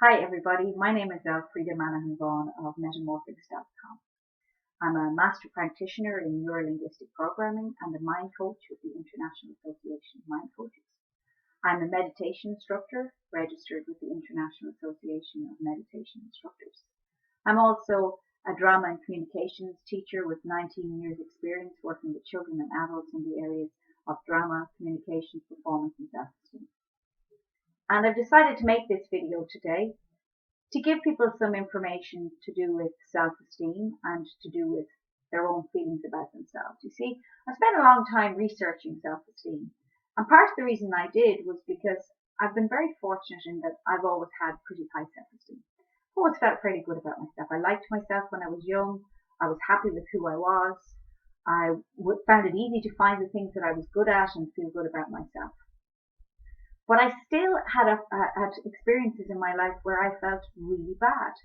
Hi everybody, my name is Elfrida Manahan-Vaughan of Metta-morphics.com. I'm a master practitioner in neurolinguistic programming and a mind coach with the International Association of Mind Coaches. I'm a meditation instructor registered with the International Association of Meditation Instructors. I'm also a drama and communications teacher with 19 years experience working with children and adults in the areas of drama, communications, performance and self-esteem. And I've decided to make this video today to give people some information to do with self-esteem and to do with their own feelings about themselves. You see, I spent a long time researching self-esteem, and part of the reason I did was because I've been very fortunate in that I've always had pretty high self-esteem. I've always felt pretty good about myself. I liked myself when I was young. I was happy with who I was. I found it easy to find the things that I was good at and feel good about myself. But I still had experiences in my life where I felt really bad.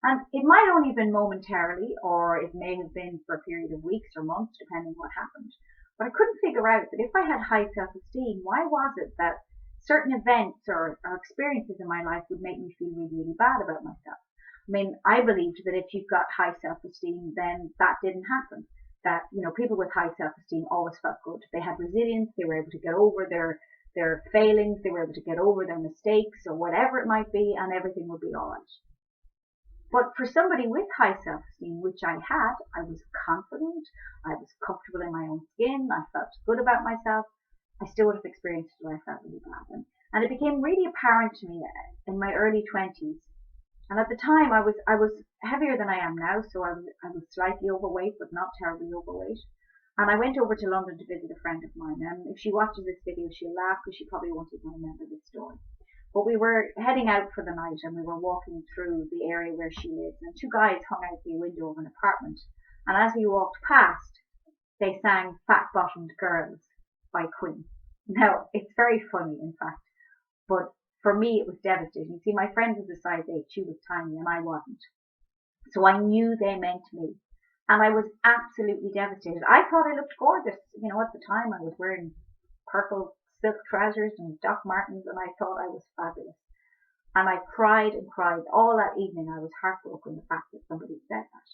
And it might only have been momentarily, or it may have been for a period of weeks or months, depending what happened. But I couldn't figure out that if I had high self-esteem, why was it that certain events or experiences in my life would make me feel really, really bad about myself? I mean, I believed that if you've got high self-esteem, then that didn't happen. That, people with high self-esteem always felt good. They had resilience, they were able to get over their failings, they were able to get over their mistakes or whatever it might be, and everything would be all right. But for somebody with high self-esteem, which I had, I was confident, I was comfortable in my own skin, I felt good about myself, I still would have experienced where I felt really bad. And it became really apparent to me in my early 20s. And at the time I was heavier than I am now, so I was slightly overweight, but not terribly overweight. And I went over to London to visit a friend of mine, and if she watches this video, she'll laugh because she probably won't even remember this story. But we were heading out for the night, and we were walking through the area where she lives, and two guys hung out the window of an apartment. And as we walked past, they sang Fat Bottomed Girls by Queen. Now, it's very funny, in fact, but for me it was devastating. See, my friend was a size 8, she was tiny, and I wasn't. So I knew they meant me. And I was absolutely devastated. I thought I looked gorgeous. At the time I was wearing purple silk trousers and Doc Martens, and I thought I was fabulous. And I cried and cried all that evening. I was heartbroken the fact that somebody said that.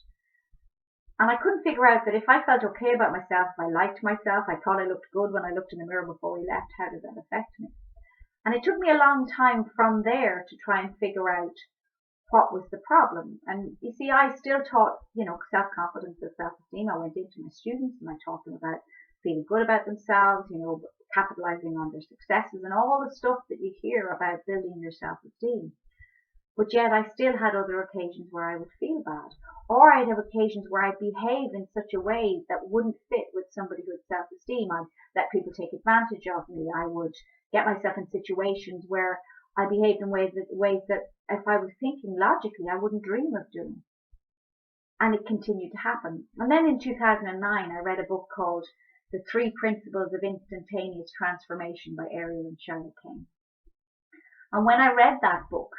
And I couldn't figure out that if I felt okay about myself, if I liked myself, I thought I looked good when I looked in the mirror before we left, how did that affect me? And it took me a long time from there to try and figure out what was the problem. And you see, I still taught, self-confidence and self-esteem. I went into my students and I taught them about feeling good about themselves, capitalizing on their successes and all the stuff that you hear about building your self-esteem. But yet I still had other occasions where I would feel bad, or I'd have occasions where I'd behave in such a way that wouldn't fit with somebody with self-esteem. I'd let people take advantage of me. I would get myself in situations where I behaved in ways that if I was thinking logically, I wouldn't dream of doing. And it continued to happen. And then in 2009, I read a book called The 3 Principles of Instantaneous Transformation by Ariel and Charlotte Kane. And when I read that book,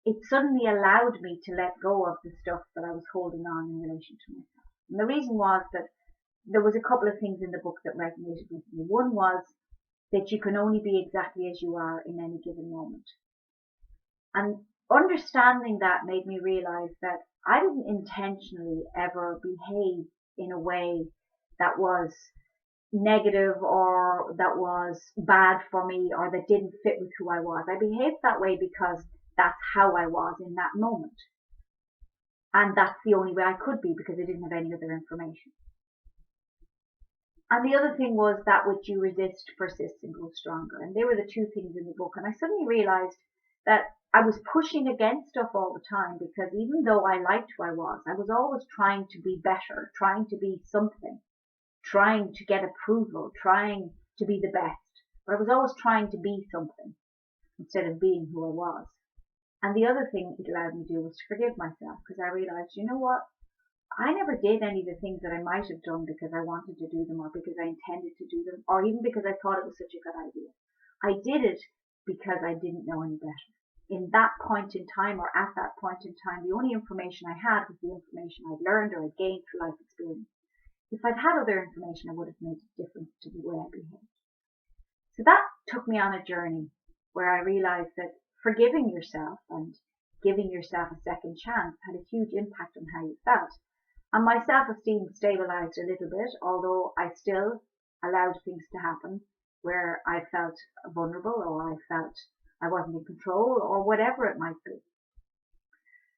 it suddenly allowed me to let go of the stuff that I was holding on in relation to myself. And the reason was that there was a couple of things in the book that resonated with me. One was that you can only be exactly as you are in any given moment. And understanding that made me realize that I didn't intentionally ever behave in a way that was negative or that was bad for me or that didn't fit with who I was. I behaved that way because that's how I was in that moment. And that's the only way I could be because I didn't have any other information. And the other thing was that which you resist persists and grows stronger. And they were the two things in the book. And I suddenly realized that I was pushing against stuff all the time because even though I liked who I was always trying to be better, trying to be something, trying to get approval, trying to be the best. But I was always trying to be something instead of being who I was. And the other thing it allowed me to do was to forgive myself because I realized, you know what? I never did any of the things that I might have done because I wanted to do them or because I intended to do them or even because I thought it was such a good idea. I did it because I didn't know any better. In that point in time or at that point in time, the only information I had was the information I'd learned or I'd gained through life experience. If I'd had other information, I would have made a difference to the way I behaved. So that took me on a journey where I realized that forgiving yourself and giving yourself a second chance had a huge impact on how you felt. And my self-esteem stabilized a little bit, although I still allowed things to happen where I felt vulnerable or I felt I wasn't in control or whatever it might be.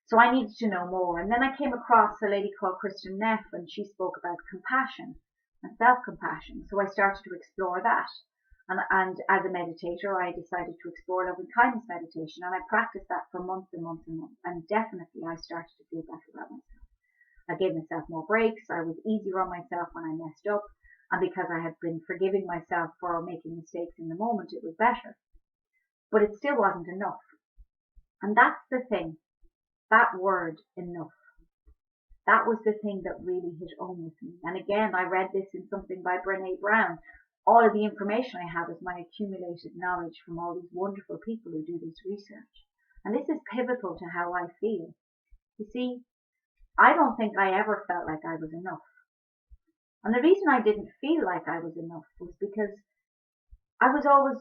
So I needed to know more. And then I came across a lady called Kristen Neff, and she spoke about compassion and self-compassion. So I started to explore that. And as a meditator, I decided to explore loving kindness meditation, and I practiced that for months and months and months. And definitely I started to feel better about myself. I gave myself more breaks. I was easier on myself when I messed up. And because I had been forgiving myself for making mistakes in the moment, it was better. But it still wasn't enough. And that's the thing. That word, enough. That was the thing that really hit home with me. And again, I read this in something by Brené Brown. All of the information I have is my accumulated knowledge from all these wonderful people who do this research. And this is pivotal to how I feel. You see, I don't think I ever felt like I was enough. And the reason I didn't feel like I was enough was because I was always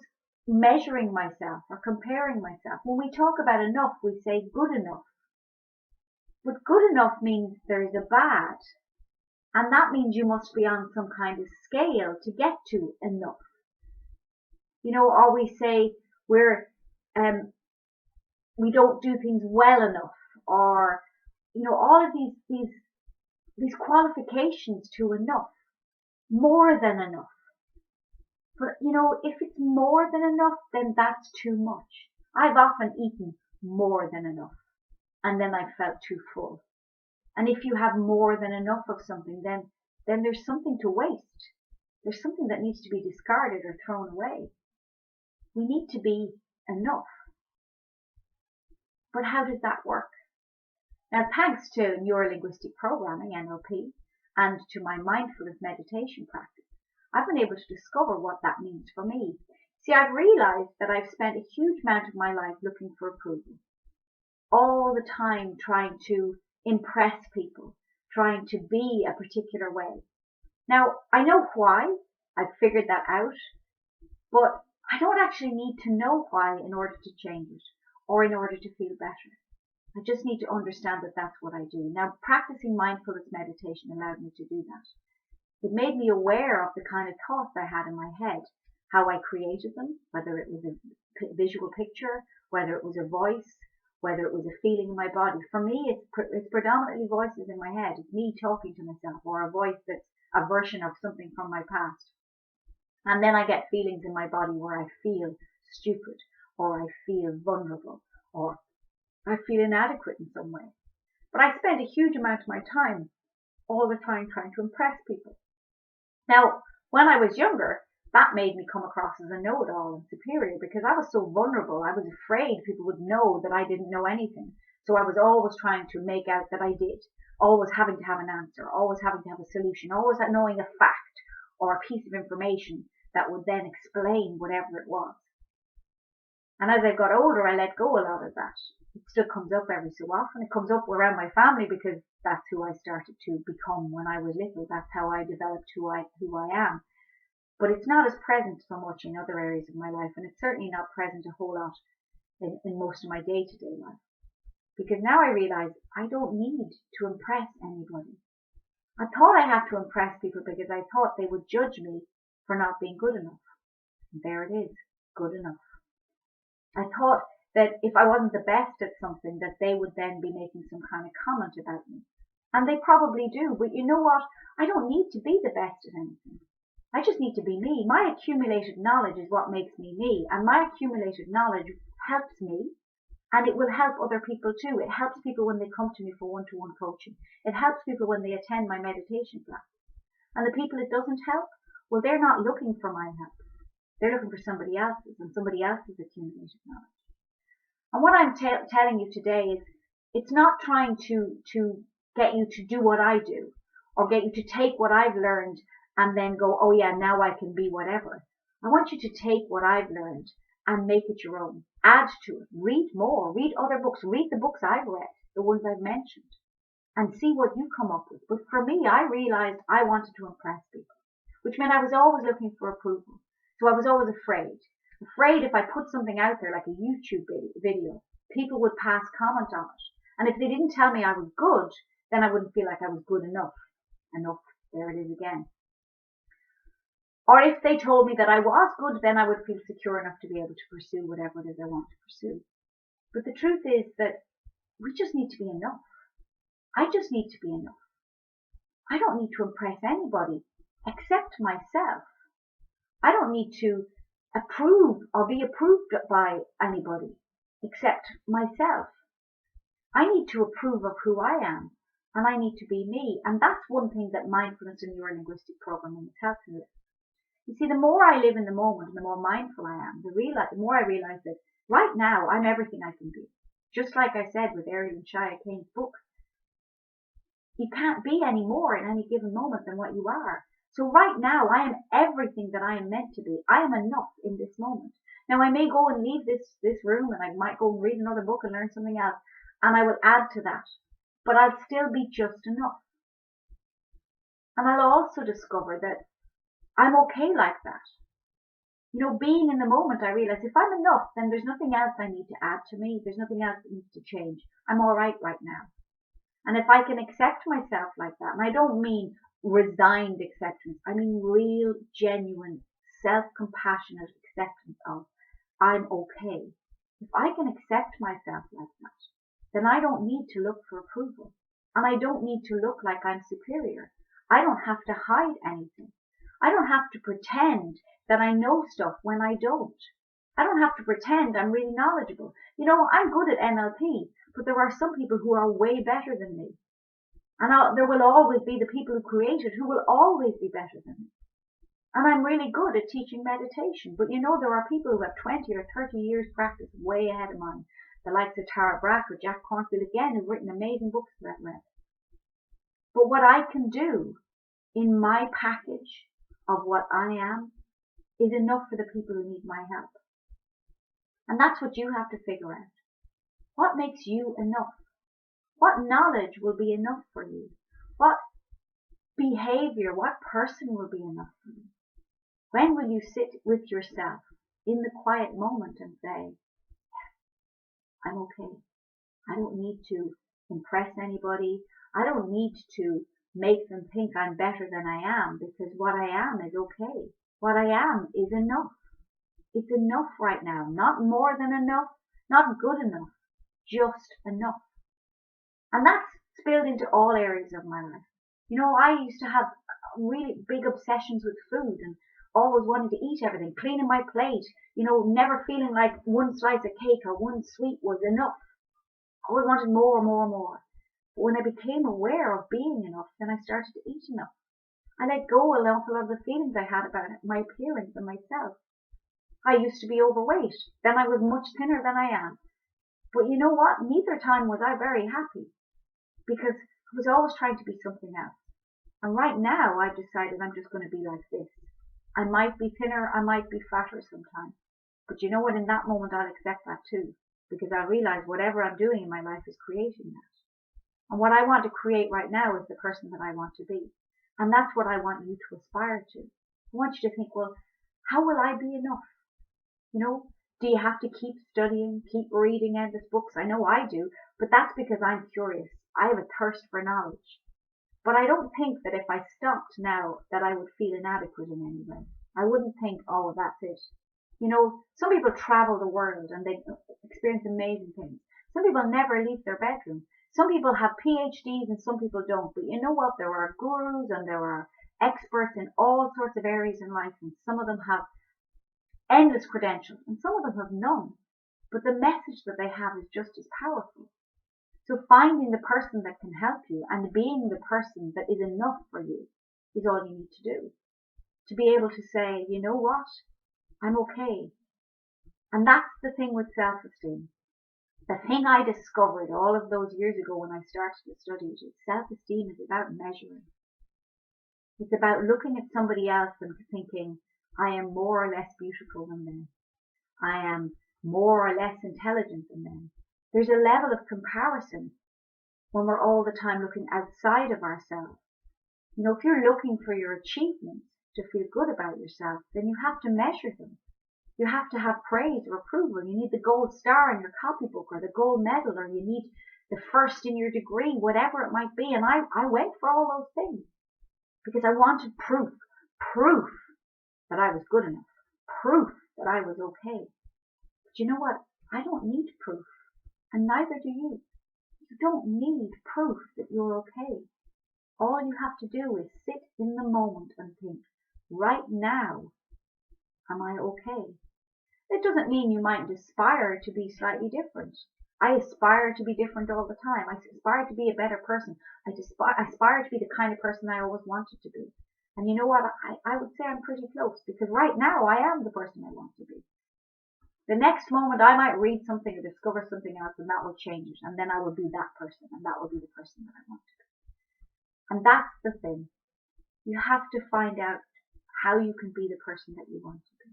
measuring myself or comparing myself. When we talk about enough, we say good enough. But good enough means there's a bad. And that means you must be on some kind of scale to get to enough. You know, or we say we don't do things well enough, or, you know, all of these qualifications to enough, more than enough. But, you know, if it's more than enough, then that's too much. I've often eaten more than enough, and then I felt too full. And if you have more than enough of something, then there's something to waste. There's something that needs to be discarded or thrown away. We need to be enough. But how does that work? Now, thanks to neurolinguistic programming, NLP, and to my mindfulness meditation practice, I've been able to discover what that means for me. See, I've realized that I've spent a huge amount of my life looking for approval. All the time trying to impress people, trying to be a particular way. Now, I know why. I've figured that out. But I don't actually need to know why in order to change it or in order to feel better. I just need to understand that that's what I do. Now, practicing mindfulness meditation allowed me to do that. It made me aware of the kind of thoughts I had in my head, how I created them, whether it was a visual picture, whether it was a voice, whether it was a feeling in my body. For me, it's predominantly voices in my head. It's me talking to myself, or a voice that's a version of something from my past. And then I get feelings in my body where I feel stupid, or I feel vulnerable, or I feel inadequate in some way. But I spend a huge amount of my time, all the time, trying to impress people. Now, when I was younger, that made me come across as a know-it-all and superior because I was so vulnerable. I was afraid people would know that I didn't know anything. So I was always trying to make out that I did, always having to have an answer, always having to have a solution, always knowing a fact or a piece of information that would then explain whatever it was. And as I got older, I let go a lot of that. It still comes up every so often. It comes up around my family because that's who I started to become when I was little. That's how I developed who I am. But it's not as present so much in other areas of my life, and it's certainly not present a whole lot in most of my day-to-day life. Because now I realize I don't need to impress anybody. I thought I had to impress people because I thought they would judge me for not being good enough. And there it is, good enough. I thought that if I wasn't the best at something, that they would then be making some kind of comment about me. And they probably do, but you know what? I don't need to be the best at anything. I just need to be me. My accumulated knowledge is what makes me me, and my accumulated knowledge helps me, and it will help other people too. It helps people when they come to me for one-to-one coaching. It helps people when they attend my meditation class. And the people it doesn't help, well, they're not looking for my help. They're looking for somebody else's and somebody else's accumulated knowledge. And what I'm telling you today is it's not trying to get you to do what I do or get you to take what I've learned and then go, oh yeah, now I can be whatever. I want you to take what I've learned and make it your own. Add to it. Read more. Read other books. Read the books I've read, the ones I've mentioned, and see what you come up with. But for me, I realized I wanted to impress people, which meant I was always looking for approval. So I was always afraid. Afraid if I put something out there like a YouTube video, people would pass comment on it. And if they didn't tell me I was good, then I wouldn't feel like I was good enough. Enough, there it is again. Or if they told me that I was good, then I would feel secure enough to be able to pursue whatever it is I want to pursue. But the truth is that we just need to be enough. I just need to be enough. I don't need to impress anybody except myself. I don't need to approve or be approved by anybody except myself. I need to approve of who I am, and I need to be me. And that's one thing that mindfulness and neurolinguistic programming has helped me with. You see, the more I live in the moment and the more mindful I am, the more I realize that right now I'm everything I can be. Just like I said with Ariel and Shia Kane's book, you can't be any more in any given moment than what you are. So right now I am everything that I am meant to be. I am enough in this moment. Now I may go and leave this room and I might go and read another book and learn something else, and I will add to that. But I'll still be just enough. And I'll also discover that I'm okay like that. You know, being in the moment, I realize if I'm enough, then there's nothing else I need to add to me. There's nothing else that needs to change. I'm all right now. And if I can accept myself like that, and I don't mean resigned acceptance, I mean real, genuine, self-compassionate acceptance of I'm okay. If I can accept myself like that, then I don't need to look for approval. And I don't need to look like I'm superior. I don't have to hide anything. I don't have to pretend that I know stuff when I don't. I don't have to pretend I'm really knowledgeable. You know, I'm good at NLP, but there are some people who are way better than me. And there will always be the people who create it who will always be better than me. And I'm really good at teaching meditation. But you know, there are people who have 20 or 30 years practice way ahead of mine. The likes of Tara Brach or Jack Cornfield again, who've written amazing books that I've read. But what I can do in my package of what I am is enough for the people who need my help. And that's what you have to figure out. What makes you enough? What knowledge will be enough for you? What behavior, what person will be enough for you? When will you sit with yourself in the quiet moment and say, I'm okay. I don't need to impress anybody. I don't need to make them think I'm better than I am, because what I am is okay. What I am is enough. It's enough right now. Not more than enough, not good enough, just enough. And that's spilled into all areas of my life. You know, I used to have really big obsessions with food and always wanting to eat everything, cleaning my plate, you know, never feeling like one slice of cake or one sweet was enough. I always wanted more and more and more. But when I became aware of being enough, then I started to eat enough. I let go an awful lot of the feelings I had about my appearance and myself. I used to be overweight. Then I was much thinner than I am. But you know what? Neither time was I very happy, because I was always trying to be something else. And right now I've decided I'm just going to be like this. I might be thinner, I might be fatter sometimes. But you know what? In that moment I'll accept that too, because I realize whatever I'm doing in my life is creating that. And what I want to create right now is the person that I want to be. And that's what I want you to aspire to. I want you to think, well, how will I be enough? You know, do you have to keep studying, keep reading endless books? I know I do, but that's because I'm curious. I have a thirst for knowledge. But I don't think that if I stopped now that I would feel inadequate in any way. I wouldn't think, oh, that's it. You know, some people travel the world and they experience amazing things. Some people never leave their bedroom. Some people have PhDs and some people don't. But you know what? There are gurus and there are experts in all sorts of areas in life, and some of them have endless credentials and some of them have none. But the message that they have is just as powerful. So finding the person that can help you and being the person that is enough for you is all you need to do. To be able to say, you know what? I'm okay. And that's the thing with self-esteem. The thing I discovered all of those years ago when I started to study it is self-esteem is about measuring. It's about looking at somebody else and thinking, I am more or less beautiful than them. I am more or less intelligent than them. There's a level of comparison when we're all the time looking outside of ourselves. You know, if you're looking for your achievements to feel good about yourself, then you have to measure them. You have to have praise or approval. You need the gold star in your copybook or the gold medal, or you need the first in your degree, whatever it might be. And I went for all those things because I wanted proof that I was good enough, proof that I was okay. But you know what? I don't need proof, and neither do you. You don't need proof that you're okay. All you have to do is sit in the moment and think, right now, am I okay? It doesn't mean you mightn't aspire to be slightly different. I aspire to be different all the time. I aspire to be a better person. I aspire to be the kind of person I always wanted to be. And you know what? I would say I'm pretty close, because right now I am the person I want to be. The next moment I might read something or discover something else, and that will change it. And then I will be that person, and that will be the person that I want to be. And that's the thing. You have to find out how you can be the person that you want to be.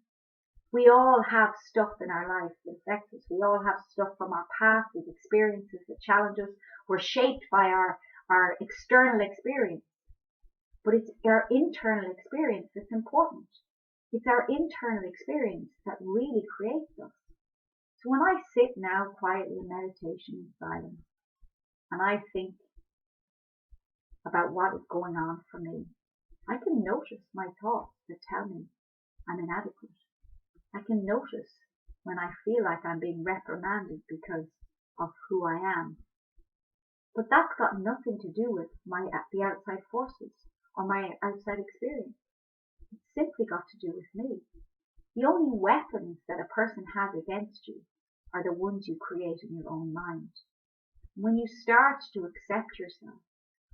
We all have stuff in our lives that affects us. We all have stuff from our past, these experiences that challenge us. We're shaped by our external experience. But it's our internal experience that's important. It's our internal experience that really creates us. So when I sit now quietly in meditation in silence, and I think about what is going on for me, I can notice my thoughts that tell me I'm inadequate. I can notice when I feel like I'm being reprimanded because of who I am. But that's got nothing to do with the outside forces or my outside experience. It's simply got to do with me. The only weapons that a person has against you are the ones you create in your own mind. When you start to accept yourself,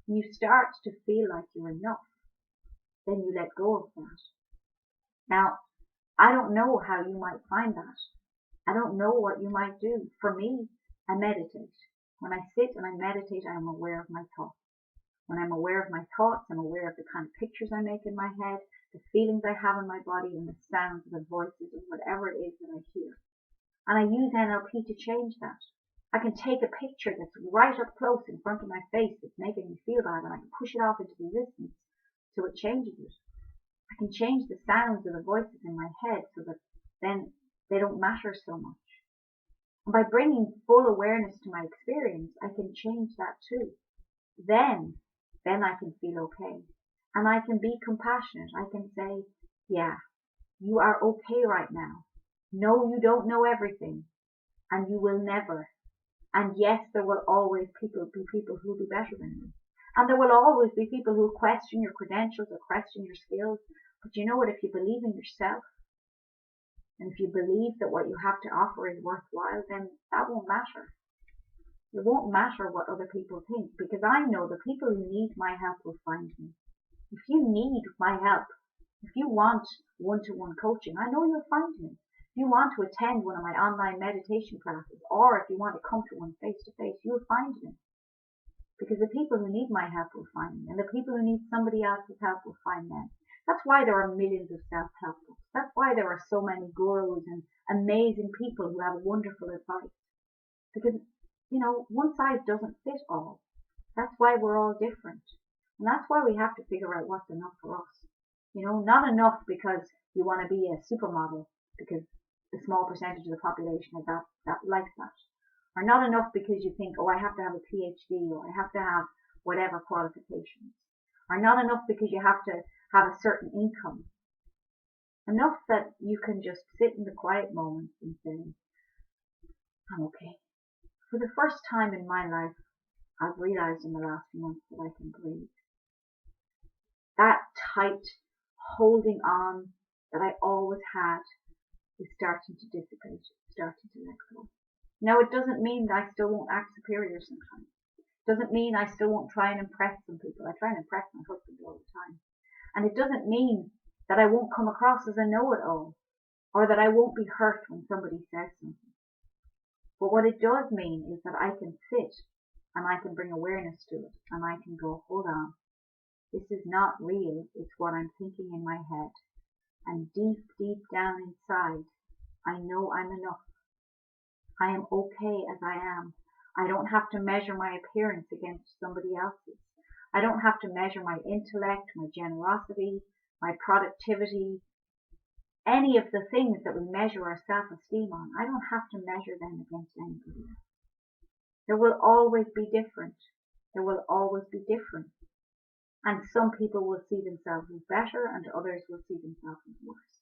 when you start to feel like you're enough, then you let go of that. Now, I don't know how you might find that. I don't know what you might do. For me, I meditate. When I sit and I meditate, I am aware of my thoughts. When I'm aware of my thoughts, I'm aware of the kind of pictures I make in my head, the feelings I have in my body, and the sounds, the voices, and whatever it is that I hear. And I use NLP to change that. I can take a picture that's right up close in front of my face that's making me feel bad, and I can push it off into the distance so it changes it. I can change the sounds of the voices in my head so that then they don't matter so much. And by bringing full awareness to my experience, I can change that too. Then I can feel okay. And I can be compassionate. I can say, yeah, you are okay right now. No, you don't know everything. And you will never. And yes, there will always be people who will be better than you. And there will always be people who question your credentials or question your skills. But you know what? If you believe in yourself, and if you believe that what you have to offer is worthwhile, then that won't matter. It won't matter what other people think, because I know the people who need my help will find me. If you need my help, if you want one-to-one coaching, I know you'll find me. If you want to attend one of my online meditation classes, or if you want to come to one face-to-face, you'll find me. Because the people who need my help will find me, and the people who need somebody else's help will find them. That's why there are millions of self-help books. That's why there are so many gurus and amazing people who have wonderful advice. Because, one size doesn't fit all. That's why we're all different. And that's why we have to figure out what's enough for us. Not enough because you want to be a supermodel, because a small percentage of the population is that likes that. Or not enough because you think, I have to have a PhD, or I have to have whatever qualifications. Or not enough because you have to have a certain income. Enough that you can just sit in the quiet moments and say, I'm okay. For the first time in my life, I've realized in the last few months that I can breathe. That tight holding on that I always had is starting to dissipate, starting to let go. Now, it doesn't mean that I still won't act superior sometimes. It doesn't mean I still won't try and impress some people. I try and impress my husband all the time. And it doesn't mean that I won't come across as a know-it-all, or that I won't be hurt when somebody says something. But what it does mean is that I can sit and I can bring awareness to it, and I can go, hold on, this is not real, it's what I'm thinking in my head. And deep, deep down inside, I know I'm enough. I am okay as I am. I don't have to measure my appearance against somebody else's. I don't have to measure my intellect, my generosity, my productivity, any of the things that we measure our self-esteem on, I don't have to measure them against anybody else. There will always be different. There will always be different. And some people will see themselves as better and others will see themselves as worse.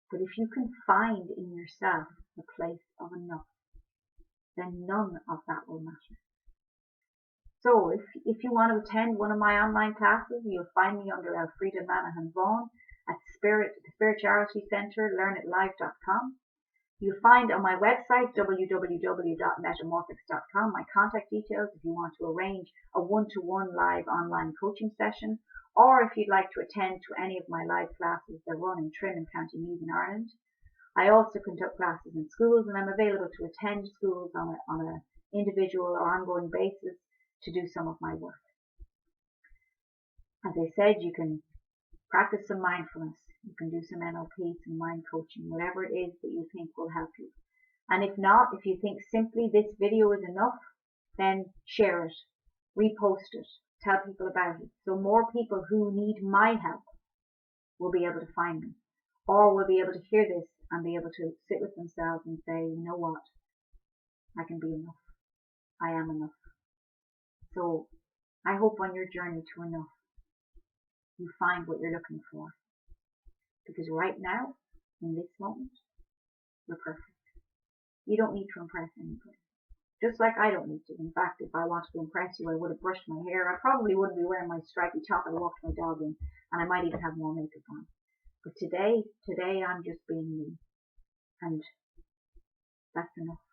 But if you can find in yourself a place of enough, then none of that will matter. So if you want to attend one of my online classes, you'll find me under Elfrida Manahan Vaughan at Spirituality Centre, learnitlive.com. You'll find on my website, www.metta-morphics.com, my contact details if you want to arrange a one-to-one live online coaching session, or if you'd like to attend to any of my live classes that run in Trim in County Meath in Ireland. I also conduct classes in schools, and I'm available to attend schools on an individual or ongoing basis to do some of my work. As I said, you can practice some mindfulness. You can do some NLP, some mind coaching, whatever it is that you think will help you. And if not, if you think simply this video is enough, then share it, repost it, tell people about it. So more people who need my help will be able to find me, or will be able to hear this and be able to sit with themselves and say, you know what, I can be enough. I am enough. So I hope on your journey to enough, you find what you're looking for. Because right now, in this moment, you're perfect. You don't need to impress anybody. Just like I don't need to. In fact, if I wanted to impress you, I would have brushed my hair. I probably wouldn't be wearing my stripy top and walked my dog in. And I might even have more makeup on. But today I'm just being me. And that's enough.